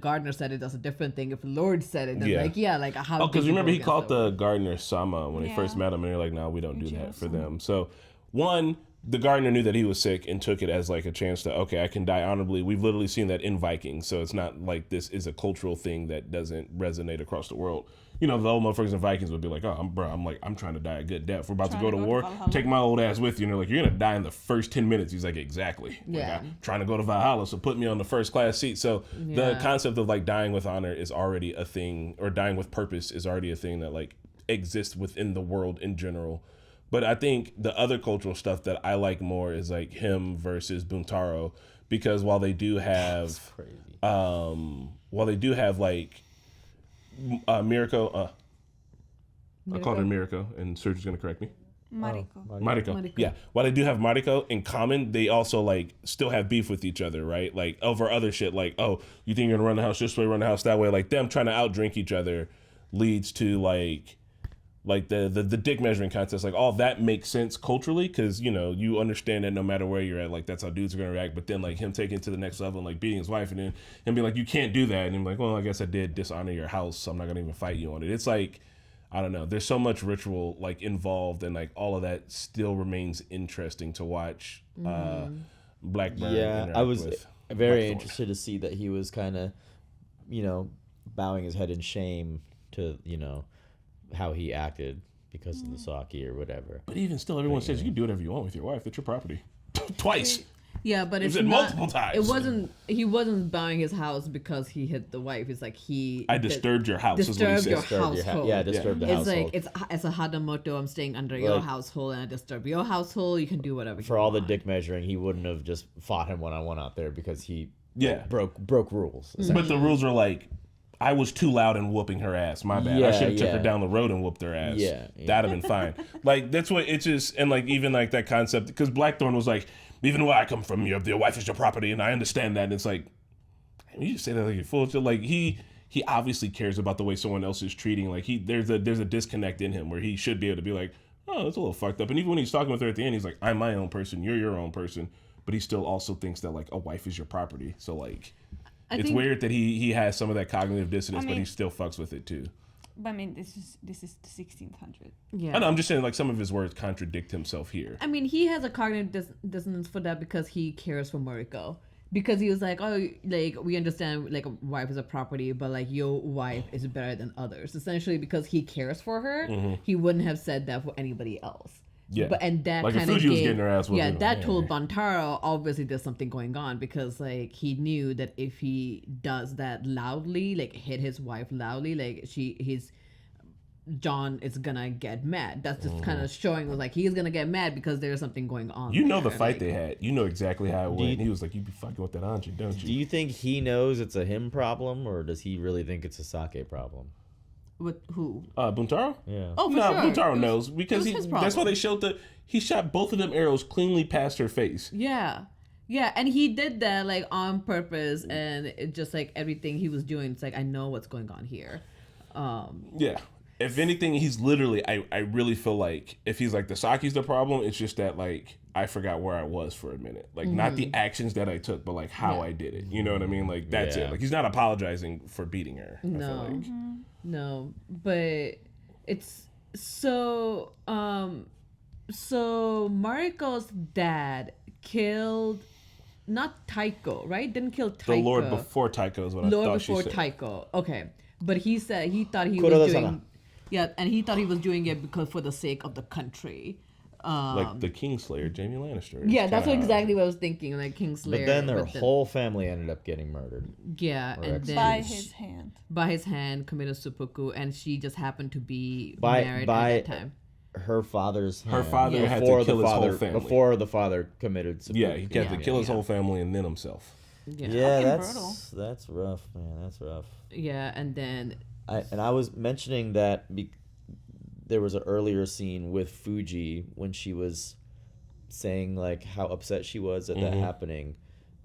E: gardener said it, that's a different thing. If the Lord said it, then like how?
C: Oh, because remember he called the gardener Sama when he first met him, and they're like, no, we don't do that for them. So one, the gardener knew that he was sick and took it as like a chance to, okay, I can die honorably. We've literally seen that in Vikings, so it's not like this is a cultural thing that doesn't resonate across the world. You know, the old motherfuckers in Vikings would be like, oh, I'm trying to die a good death. We're about to go to war. Take my old ass with you. And they're like, you're going to die in the first 10 minutes. He's like, exactly.
E: Yeah.
C: Like, I'm trying to go to Valhalla, so put me on the first class seat. So the concept of like dying with honor is already a thing, or dying with purpose is already a thing that like exists within the world in general. But I think the other cultural stuff that I like more is like him versus Buntaro, because while they do have like Mariko, I called her Mariko, and Serge is gonna correct me. Mariko. Yeah. While they do have Mariko in common, they also like still have beef with each other, right? Like over other shit, like, oh, you think you're gonna run the house this way, run the house that way. Like them trying to outdrink each other leads to like the dick measuring contest. Like all that makes sense culturally, because you know you understand that no matter where you're at, like that's how dudes are gonna react. But then like him taking it to the next level and like beating his wife, and then him being like, you can't do that, and I'm like, well, I guess I did dishonor your house, so I'm not gonna even fight you on it. It's like, I don't know, there's so much ritual like involved, and like all of that still remains interesting to watch. Blackburn.
A: I was very interested to see that he was kind of, you know, bowing his head in shame to, you know, how he acted because of the sake or whatever.
C: But even still, everyone says you can do whatever you want with your wife. That's your property. Twice.
E: Yeah, but it's not,
C: multiple times.
E: He wasn't buying his house because he hit the wife. It's like I
C: disturbed your house.
E: Disturbed your household.
A: Disturbed the household.
E: It's like it's a hatamoto. I'm staying under your household and I disturb your household. You can do whatever.
A: For all the dick measuring, he wouldn't have just fought him one-on-one out there because he broke rules.
C: But the rules were like, I was too loud and whooping her ass. My bad. I should have took her down the road and whooped her ass. That'd have been fine. Like that's what it's just, and like even like that concept, because Blackthorn was like, even where I come from, your wife is your property, and I understand that. And it's like, you just say that like you're full of shit. Like he obviously cares about the way someone else is treating. Like there's a disconnect in him where he should be able to be like, oh, that's a little fucked up. And even when he's talking with her at the end, he's like, I'm my own person, you're your own person. But he still also thinks that like a wife is your property. So like, it's weird that he has some of that cognitive dissonance, but he still fucks with it too.
F: But I mean, this is the 1600.
E: Yeah.
C: I know, I'm just saying, like, some of his words contradict himself here.
E: I mean, he has a cognitive dissonance for that because he cares for Mariko. Because he was like, oh, like, we understand, like, a wife is a property, but, like, your wife is better than others. Essentially, because he cares for her, he wouldn't have said that for anybody else.
C: Yeah.
E: But and that
C: like
E: kind of
C: was getting her ass
E: that told Buntaro obviously there's something going on, because like he knew that if he does that loudly, like hit his wife loudly, like John is gonna get mad. That's just kind of showing like he's gonna get mad because there's something going on.
C: You know the fight they had. You know exactly how it went. He was like, "You be fucking with that Anji, don't you?"
A: Do you think he knows it's a him problem, or does he really think it's a sake problem?
E: With who?
C: Buntaro?
A: Yeah.
E: Oh, for
C: no,
E: sure.
C: Buntaro knows because that's why they showed he shot both of them arrows cleanly past her face.
E: Yeah. Yeah, and he did that like on purpose, and it just like everything he was doing, it's like I know what's going on here.
C: Yeah. If anything, he's literally I really feel like if he's like the sake's the problem, it's just that like I forgot where I was for a minute. Like not the actions that I took, but like how I did it. You know what I mean? Like that's it. Like he's not apologizing for beating her.
E: No.
C: I feel like.
E: No, but it's so so Mariko's dad killed not Taiko, right? Didn't kill Taiko.
C: The Lord before Taiko is what I thought she said.
E: Lord before Taiko. Okay. But he said he thought he was doing and he thought he was doing it because for the sake of the country.
C: Like the Kingslayer, Jaime Lannister.
E: Yeah, that's exactly what I was thinking, like Kingslayer.
A: But then their whole family ended up getting murdered.
E: Yeah, and then
F: by his hand.
E: By his hand, committed seppuku, and she just happened to be married at that time.
A: Her father's hand.
C: Her father had to kill his whole family
A: before the father committed seppuku.
C: Yeah, he had to kill his whole family and then himself.
A: Yeah, that's rough, man. That's rough.
E: Yeah, and then
A: I was mentioning that there was an earlier scene with Fuji when she was saying like how upset she was at that happening.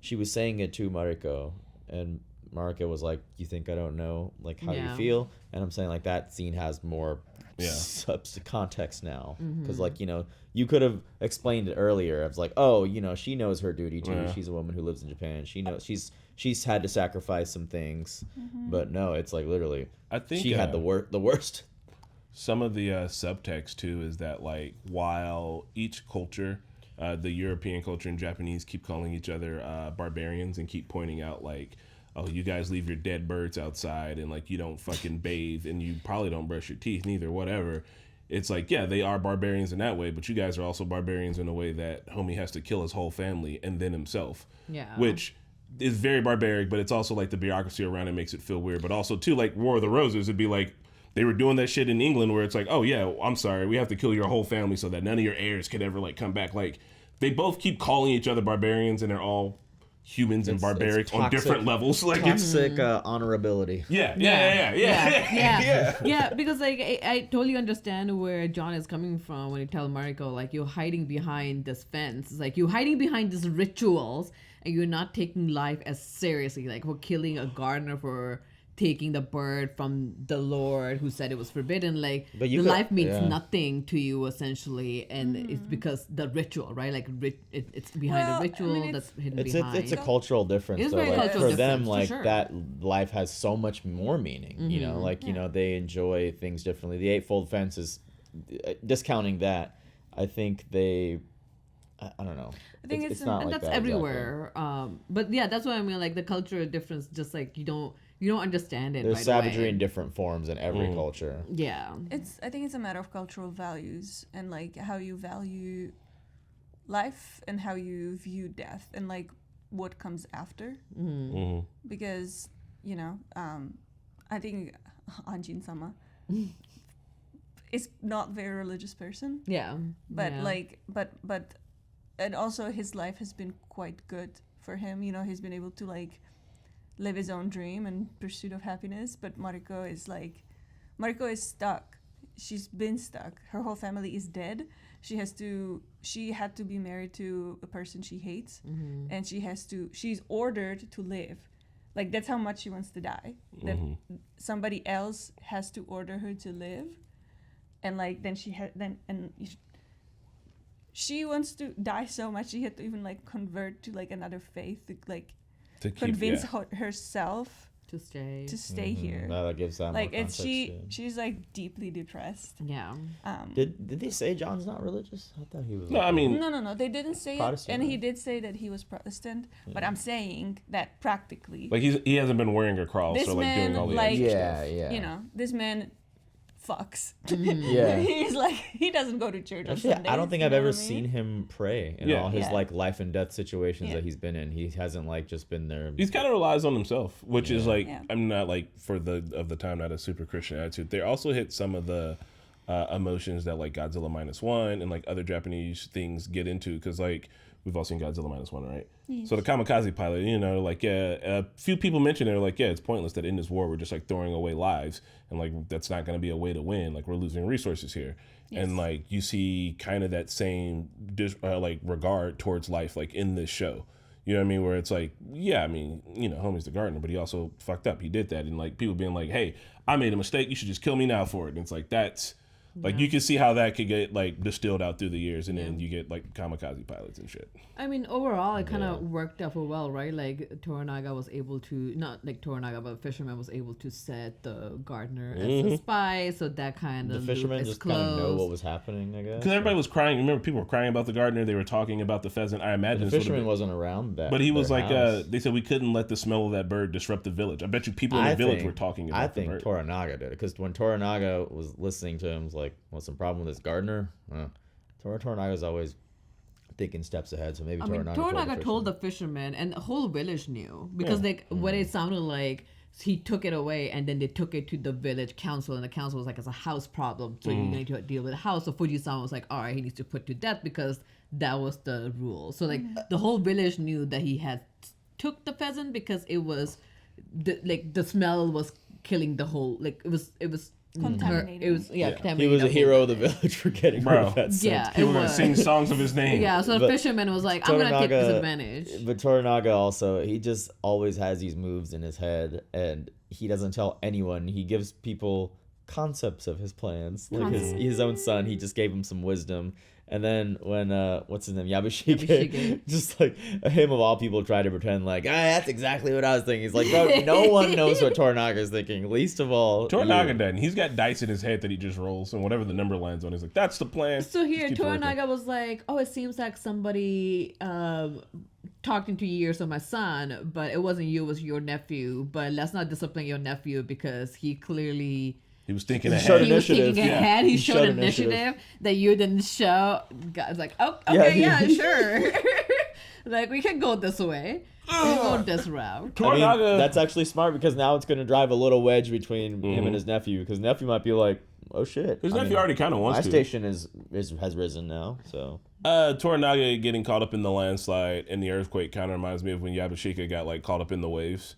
A: She was saying it to Mariko, and Mariko was like, "You think I don't know like how you feel?" And I'm saying like that scene has more context now because like you could have explained it earlier. I was like, oh, she knows her duty too. She's a woman who lives in Japan. She knows she's had to sacrifice some things, but no, it's like literally
C: I think
A: she had the worst.
C: Some of the subtext too is that like while each culture, the European culture and Japanese keep calling each other barbarians and keep pointing out like, oh, you guys leave your dead birds outside and like you don't fucking bathe and you probably don't brush your teeth neither, whatever. It's like, yeah, they are barbarians in that way, but you guys are also barbarians in a way that homie has to kill his whole family and then himself.
E: Yeah.
C: Which is very barbaric, but it's also like the bureaucracy around it makes it feel weird. But also too, like War of the Roses, it'd be like they were doing that shit in England where it's like, oh yeah, I'm sorry, we have to kill your whole family so that none of your heirs could ever like come back. Like they both keep calling each other barbarians and they're all humans and barbaric toxic, on different levels. Like
A: toxic honorability.
E: Yeah, because like I totally understand where John is coming from when you tell Mariko like you're hiding behind this fence. It's like you're hiding behind these rituals and you're not taking life as seriously. Like we're killing a gardener for taking the bird from the Lord who said it was forbidden. Like the life means nothing to you essentially, and it's because the ritual, right? Like it's behind a ritual that's hidden behind.
A: It's a cultural difference.
E: It's
A: though.
E: very
A: Like,
E: cultural
A: for them,
E: difference,
A: like
E: for sure.
A: that life has so much more meaning. They enjoy things differently. The Eightfold Fence is discounting that. I think they. I don't know.
F: I think
A: it's not
E: and
A: like
E: that's
A: that
E: everywhere. Exactly. But yeah, that's what I mean. Like the cultural difference, just like you don't understand it.
A: There's
E: right
A: savagery
E: away.
A: in different forms in every culture.
E: Yeah.
F: I think it's a matter of cultural values and like how you value life and how you view death and like what comes after. Because I think Anjin-sama is not very religious person.
E: Yeah.
F: But but and also his life has been quite good for him. He's been able to like live his own dream and pursuit of happiness. But Mariko is stuck. She's been stuck. Her whole family is dead. She had to be married to a person she hates, and she's ordered to live. Like that's how much she wants to die. That somebody else has to order her to live, and like then she wants to die so much she had to even like convert to like another faith to convince herself
E: to
F: stay here.
A: That gives that
F: like
A: more context,
F: she's like deeply depressed.
E: Yeah.
A: Did they say John's not religious? I thought he was.
C: No, I mean
F: no. They didn't say it, and he did say that he was Protestant. Yeah. But I'm saying that practically,
C: like he hasn't been wearing a cross or like doing all the extra stuff.
A: Yeah.
F: This man fucks.
A: Yeah.
F: He's like he doesn't go to church on Sundays.
A: I don't think I've ever seen him pray in all his like life and death situations that he's been in. He hasn't like just been there.
C: He's kind of relies on himself, which is like I'm not like for the time not a super Christian attitude. They also hit some of the emotions that like Godzilla -1 and like other Japanese things get into, because like We've all seen Godzilla -1, right? Yes. So the kamikaze pilot, you know, like, a few people mentioned it, like, it's pointless that in this war we're just like throwing away lives, and like that's not going to be a way to win. Like, we're losing resources here. Yes. And like you see kind of that same like regard towards life, like in this show. You know what I mean? Where it's like, yeah, I mean, you know, homie's the gardener, but he also fucked up. He did that, and like people being like, hey, I made a mistake. You should just kill me now for it. And it's like that's. Like, you can see how that could get, like, distilled out through the years, and then you get, like, kamikaze pilots and shit.
E: I mean, overall, it kind of worked out for well, right? Like, Toranaga was able to, not like Toranaga, but Fisherman was able to set the gardener as a spy, so that kind of
A: the fisherman just kind of know what was happening, I guess.
C: Because everybody was crying. Remember, people were crying about the gardener. They were talking about the pheasant. I imagine
A: the fisherman wasn't around that.
C: But he was like, they said we couldn't let the smell of that bird disrupt the village. I bet you people in the village were talking about the bird.
A: I think Toranaga did it, because when Toranaga was listening to him, was like, what's the problem with this gardener? Toranaga's always thinking steps ahead, so maybe
E: Toranaga told the fisherman, and the whole village knew, because like what it sounded like, he took it away, and then they took it to the village council, and the council was like, it's a house problem, so you need to deal with the house. So Fuji-san was like, all right, he needs to put to death, because that was the rule. So like the whole village knew that he had took the pheasant, because it was the smell was killing the whole, like it was
F: contaminated.
E: It was contaminated.
A: He was a hero of the village for getting rid of that.
E: Yeah,
C: people were sing songs of his name.
E: Yeah, so the fisherman was like, I'm gonna take this advantage.
A: But Toranaga also, he just always has these moves in his head, and he doesn't tell anyone. He gives people concepts of his plans, like his own son. He just gave him some wisdom. And then when what's his name, Yabushige, just like him of all people tried to pretend like, that's exactly what I was thinking. He's like, bro, no one knows what Toranaga's thinking, least of all
C: Toranaga doesn't. He's got dice in his head that he just rolls, and whatever the number lands on, he's like, that's the plan.
E: So here, Toranaga was like, it seems like somebody talked into ears of my son, but it wasn't you, it was your nephew. But let's not discipline your nephew, because he clearly...
C: He was thinking ahead.
E: He was thinking ahead. He showed initiative that you didn't show. God's like, oh, okay, sure. Like, we can go this way. We can go this route.
A: I mean, that's actually smart, because now it's going to drive a little wedge between him and his nephew, because nephew might be like, oh shit.
C: His nephew already kind of wants to.
A: My station has risen now, so.
C: Toranaga getting caught up in the landslide and the earthquake kind of reminds me of when Yabushige got like caught up in the waves.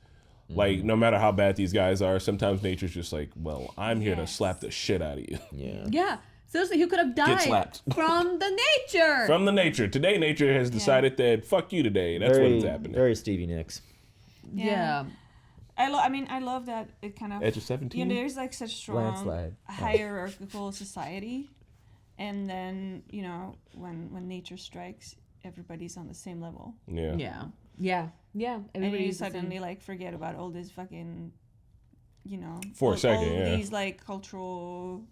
C: Like, no matter how bad these guys are, sometimes nature's just like, well, I'm here to slap the shit out of you.
E: Yeah. Seriously, he could have died from the nature.
C: From the nature. Today, nature has decided that fuck you today. That's what is happening.
A: Very Stevie Nicks.
E: Yeah.
F: I love that it kind of...
C: Edge of 17?
F: You know, there's like such strong hierarchical society. And then, you know, when nature strikes, everybody's on the same level.
E: Yeah.
F: And you suddenly like forget about all this fucking, you know,
C: for a second,
F: all these like cultural,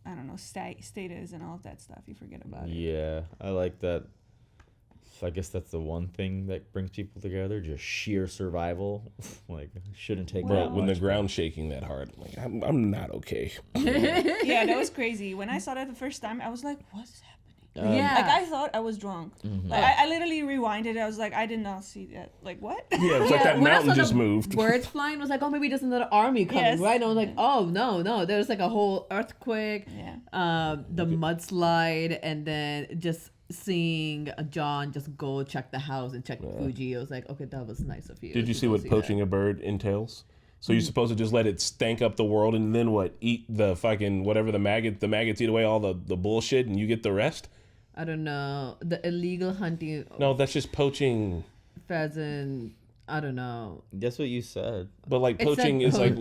F: I don't know, status and all of that stuff. You forget about it.
A: Yeah, I like that. I guess that's the one thing that brings people together, just sheer survival. Like, shouldn't take that much.
C: When the ground's shaking that hard, like, I'm not okay.
F: Yeah, that was crazy. When I saw that the first time, I was like, what's happening? Like, I thought I was drunk. Like, I literally rewinded. I was like, I did not see that. Like, what?
C: Yeah, it's like that mountain just moved.
E: Birds flying, was like, oh, maybe there's another army coming, right? And I was like, oh, no. There's like a whole earthquake, the mudslide, and then just seeing John just go check the house and check Fuji. I was like, okay, that was nice of you.
C: Did you see what poaching a bird entails? So you're supposed to just let it stank up the world and then what? Eat the fucking whatever the maggots eat away all the bullshit and you get the rest?
E: I don't know. The illegal hunting.
C: No, that's just poaching.
E: Pheasant. I don't know.
A: That's what you said.
C: But like poaching is like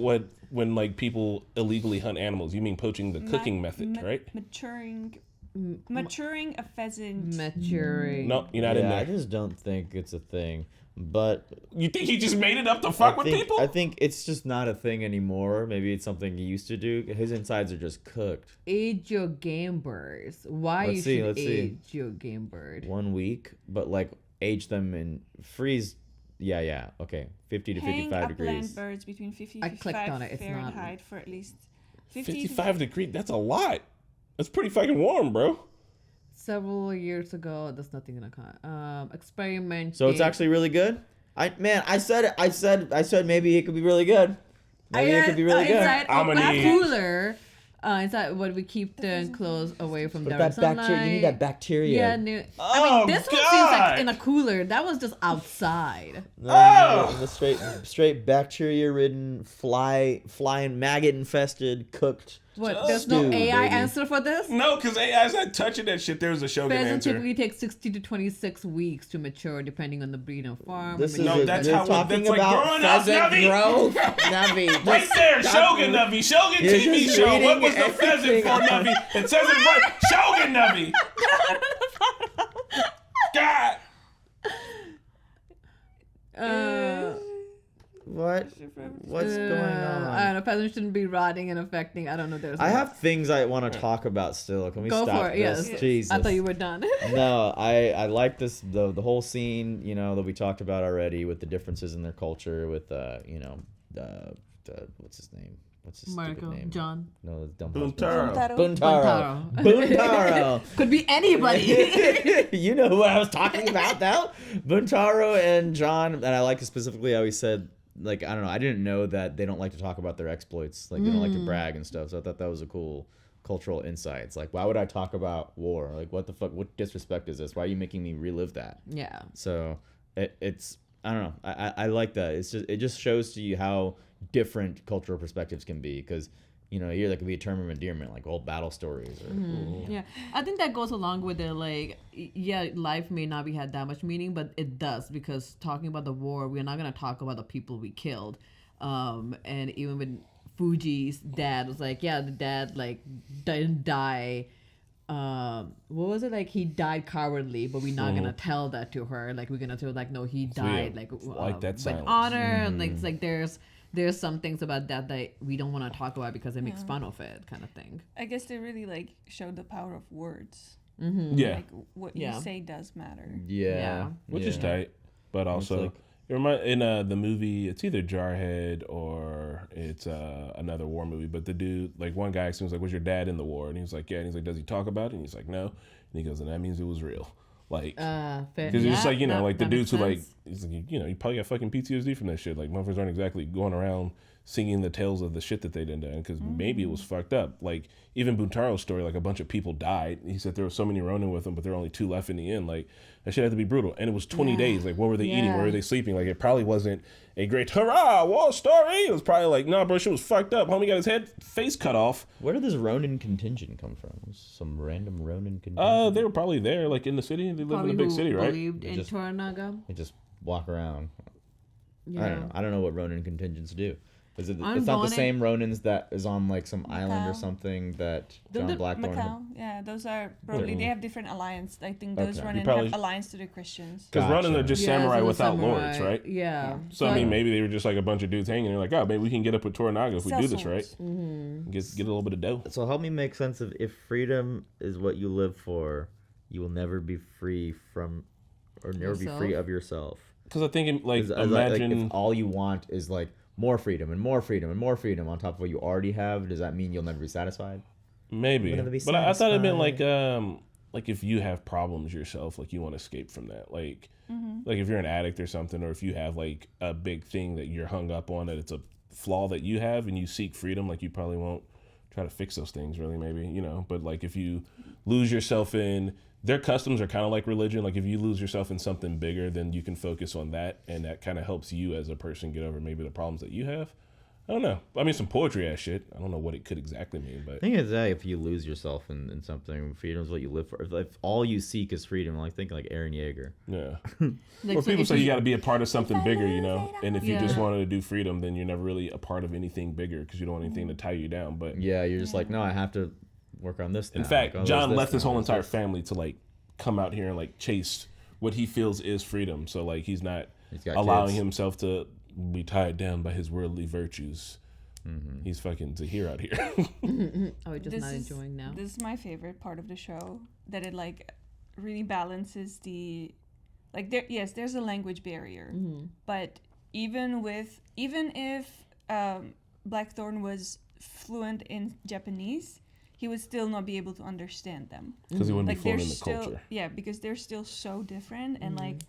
C: when like people illegally hunt animals. You mean poaching the cooking method, right?
F: Maturing a pheasant.
C: No, you're not in there.
A: I just don't think it's a thing. But
C: you think he just made it up to fuck with people?
A: I think it's just not a thing anymore. Maybe it's something he used to do. His insides are just cooked.
E: Age your game birds. Why let's age your game bird?
A: 1 week, but like age them in freeze. Yeah. Okay, 50 to 55 degrees.
F: Upland birds between 50 and 55 Fahrenheit for at least
C: 55 degrees. That's a lot. That's pretty fucking warm, bro.
E: Several years ago, that's nothing gonna count. Experiment.
A: So it's actually really good. I said maybe it could be really good. Maybe it could be really good.
E: Inside a cooler, Inside, what we keep the clothes away from
A: But
E: direct
A: that bacteria,
E: sunlight.
A: you need that bacteria.
E: Yeah, I mean, this one seems like in a cooler. That one's just outside.
A: No, the straight bacteria-ridden, flying maggot-infested, cooked.
E: What? There's
A: stew,
E: no AI
A: baby.
E: answer for this?
C: No, because AI's not touching that shit. There's a Shogun
E: Pheasant
C: answer.
E: typically takes 60 to 26 weeks to mature, depending on the breed and farm.
A: This is
C: No, that's
A: you're
C: how
A: talking
C: that's like
A: about
C: growing up,
A: pheasant
C: Navi.
A: growth, Navi.
C: Right
A: just
C: there,
A: stop
C: Shogun
A: it.
C: Navi. Shogun
A: You're
C: TV
A: just
C: show. What
A: reading
C: was the pheasant for,
A: everything.
C: Navi? It says it right. Shogun Navi. God.
A: What's going on?
E: I don't know. Pheasants shouldn't be rotting and affecting. I don't know.
A: I have things I want to talk about still. Can we
E: Go
A: stop
E: for it.
A: this?
E: Yes.
A: Jesus.
E: I thought you were done.
A: No, I like this the whole scene, you know, that we talked about already with the differences in their culture with you know, what's his name? What's his stupid
E: Mariko,
A: name?
E: John.
A: No, it's dumb.
C: Buntaro.
A: Buntaro.
E: Could be anybody.
A: You know who I was talking about though? Buntaro and John, and I like specifically how he said, like, I don't know, I didn't know that they don't like to talk about their exploits, like they don't like to brag and stuff. So I thought that was a cool cultural insight. It's like, why would I talk about war? Like, what the fuck? What disrespect is this? Why are you making me relive that?
E: Yeah.
A: So it's I don't know. I like that. It just shows to you how different cultural perspectives can be, because you know, here that could be a term of endearment, like old battle stories. Or,
E: Yeah, I think that goes along with it. Like, yeah, life may not be had that much meaning, but it does, because talking about the war, we're not gonna talk about the people we killed. And even with Fuji's dad was like, yeah, the dad like didn't die. What was it, like he died cowardly, but we're not gonna tell that to her. Like, we're gonna tell, like, no, he died
C: that
E: with
C: silence.
E: honor. Like, it's like there's some things about that we don't want to talk about because it makes fun of it, kind of thing.
F: I guess they really like showed the power of words.
C: Yeah.
F: Like what you say does matter.
A: yeah.
C: Which is tight. But also,
A: like-
C: it in the movie, it's either Jarhead or it's another war movie. But the dude, like, one guy assumes, like, was your dad in the war? And he was like, yeah. And he's like, does he talk about it? And he's like, no. And he goes, and that means it was real. Like, because it's just like, you know, like the dudes who like, he's like, you know, you probably got fucking PTSD from that shit. Like, motherfuckers aren't exactly going around singing the tales of the shit that they done done, because maybe it was fucked up. Like, even Buntaro's story, like, a bunch of people died. He said there were so many Ronin with him, but there were only 2 left in the end. Like, that shit had to be brutal. And it was 20 days. Like, what were they eating? Where were they sleeping? Like, it probably wasn't a great hurrah war story. It was probably like, nah, bro, shit was fucked up. Homie got his face cut off.
A: Where did this Ronin contingent come from? Some random Ronin contingent?
C: They were probably there, like, in the city. They live in a big city, right?
E: Believed in Toranaga.
A: They just walk around.
E: Yeah.
A: I don't know. I don't know what Ronin contingents do. Is it?
E: I'm
A: It's not the
E: Ronin-
A: same Ronins that is on like some island or
F: Macau.
A: something that
F: The
A: John Blackthorne. had-
F: Macau, yeah, those are probably, they have different alliance. I think those
A: Okay.
F: Ronin
C: probably-
F: have alliance to the Christians.
C: Because Ronin are just
E: Yeah,
C: samurai
E: so the
C: without
E: samurai,
C: lords, right?
E: Yeah.
C: So, I mean, maybe they were just like a bunch of dudes hanging. They're like, oh, maybe we can get up with Toranaga if we
F: Sell
C: do this
F: swords.
C: right. Get a little bit of dough.
A: So help me make sense of, if freedom is what you live for, you will never be free from, or never be free
E: Yourself?
A: of yourself.
C: Because I think, like,
A: Like,
C: imagine...
A: if all you want is like more freedom and more freedom and more freedom on top of what you already have, does that mean you'll never be satisfied?
C: Maybe.
A: You'll never be
C: But I thought it meant
A: satisfied.
C: like if you have problems yourself, like you want to escape from that. Like if you're an addict or something, or if you have like a big thing that you're hung up on, that it's a flaw that you have and you seek freedom, like you probably won't try to fix those things really, maybe, you know. But like if you lose yourself in, their customs are kind of like religion. Like if you lose yourself in something bigger, then you can focus on that, and that kind of helps you as a person get over maybe the problems that you have. I don't know. I mean, some poetry ass shit. I don't know what it could exactly mean, but
A: I think it's that if you lose yourself in something, freedom is what you live for. If all you seek is freedom, like think like Eren Yeager.
C: yeah.
E: Like,
C: Or
E: so
C: people
E: if
C: say you got to be a part of something bigger, you know. And if you
E: Yeah.
C: just wanted to do freedom, then you're never really a part of anything bigger because you don't want anything to tie you down. But
A: Yeah, you're just like, no, I have to work on this.
C: in
A: now.
C: fact,
A: Like, oh,
C: John
A: there's
C: left
A: this
C: his
A: now,
C: whole
A: there's
C: entire
A: this.
C: family to like come out here and like chase what he feels is freedom. So like he's not
A: He's got
C: allowing
A: kids.
C: himself to be tied down by his worldly virtues. He's fucking Zahir out here.
E: Oh, we're just not enjoying now.
F: This is my favorite part of the show, that it like really balances the, like, there's a language barrier, but even if Blackthorne was fluent in Japanese, he would still not be able to understand them.
C: Because he wouldn't
F: Like
C: be fluent
F: they're
C: in the
F: still,
C: culture.
F: yeah, because they're still so different, and like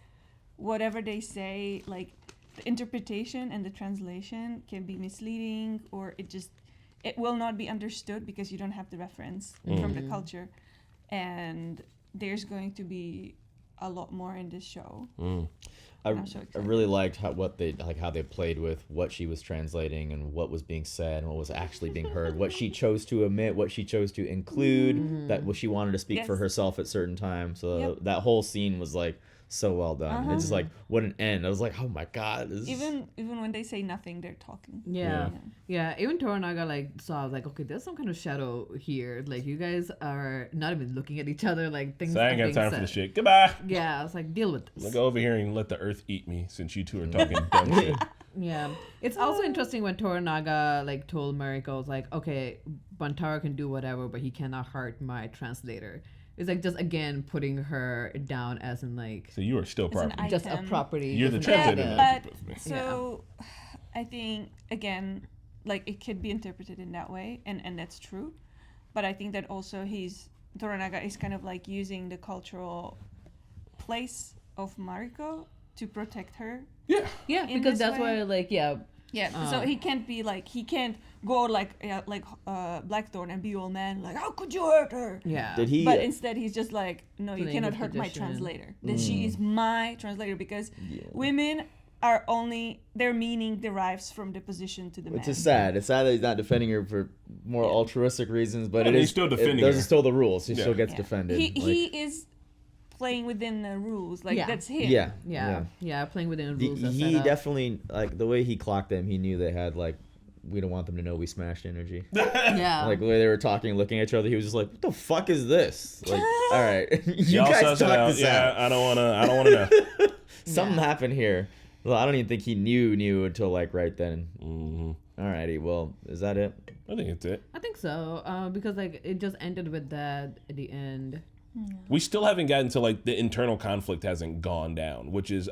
F: whatever they say, like the interpretation and the translation can be misleading, or it will not be understood because you don't have the reference from the culture, and there's going to be a lot more in this show.
A: I really liked how they played with what she was translating and what was being said and what was actually being heard, what she chose to omit, what she chose to include, that what she wanted to speak for herself at certain times. So that whole scene was like so well done. It's just like what an end. I was like, oh my god.
F: Even when they say nothing, they're talking.
E: Yeah. Even Toranaga saw, I was like, okay, there's some kind of shadow here. Like, you guys are not even looking at each other. Like, things.
C: So I ain't got time for this shit. Goodbye.
E: Yeah, I was like, deal with this.
C: I'll go over here and let the earth eat me, since you two are talking dumb shit.
E: Yeah, it's also interesting when Toranaga told Mariko, I was like, okay, Bantaro can do whatever, but he cannot hurt my translator. It's just again putting her down as in
C: So you are still property.
E: Just a property.
C: You're the translator.
F: I think again, it could be interpreted in that way, and that's true. But I think that also Toranaga is kind of using the cultural place of Mariko to protect her.
E: Yeah, because that's why
F: so he can't be he can't go Blackthorn and be all man how could you hurt her?
E: Yeah.
F: But instead he's just no, you cannot hurt my translator. That she is my translator, because women are their meaning derives from the position to the man.
A: It's just sad. It's sad that he's not defending her for more altruistic reasons, but
C: he's still defending her.
A: Those are still the rules. He still gets defended.
F: He is playing within the rules, that's him.
E: Yeah, playing within the rules.
A: He definitely the way he clocked them. He knew they had we don't want them to know we smashed energy.
E: Yeah,
A: the way they were talking, looking at each other, he was just like, "What the fuck is this?" All right, you
C: Y'all
A: guys talk this out.
C: I don't wanna know.
A: Something happened here. Well, I don't even think he knew until right then. Alrighty, well, is that it?
C: I think it's it.
E: I think so, because it just ended with that at the end.
C: We still haven't gotten to the internal conflict hasn't gone down, which is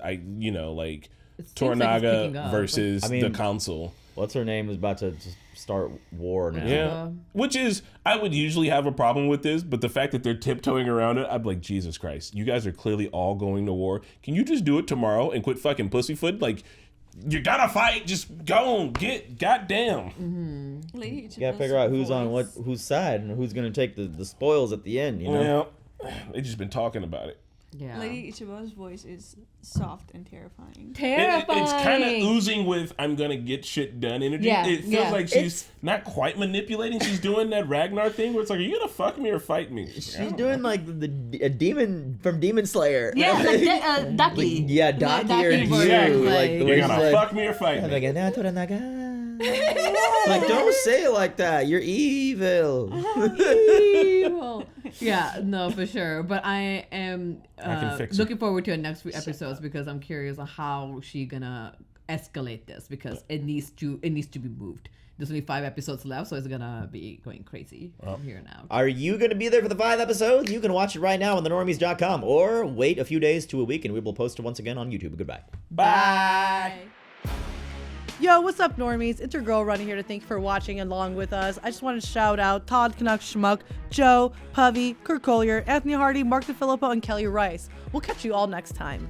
C: Toranaga versus the council.
A: What's her name is about to start war now.
C: Yeah, which is I would usually have a problem with this, but the fact that they're tiptoeing around it, I'm like, Jesus Christ, you guys are clearly all going to war. Can you just do it tomorrow and quit fucking pussyfoot? You gotta fight. Just go on, goddamn.
A: You gotta figure out who's on whose side and who's gonna take the spoils at the end. You know.
C: They just been talking about it.
E: Yeah.
F: Lady Ichiba's voice is soft and terrifying.
C: It's kind of oozing with "I'm gonna get shit done" energy.
E: Yeah,
C: it feels like she's not quite manipulating. She's doing that Ragnar thing where it's are you gonna fuck me or fight me?
A: She's doing a demon from Demon Slayer.
E: Yeah, Daki.
A: Daki or you.
C: You're gonna fuck me or fight me.
A: Don't say it like that. You're evil.
E: Evil. Yeah, no, for sure. But I am looking forward to the next few episodes because I'm curious on how she gonna escalate this because it needs to be moved. There's only 5 episodes left, so it's gonna be going crazy from here now.
A: Are you gonna be there for the 5 episodes? You can watch it right now on thenormies.com or wait a few days to a week and we will post it once again on YouTube. Goodbye.
C: Bye.
M: Yo, what's up, normies? It's your girl Running here to thank you for watching along with us. I just wanted to shout out Todd Canuck Schmuck, Joe, Hovey, Kurt Collier, Anthony Hardy, Mark DeFilippo, and Kelly Rice. We'll catch you all next time.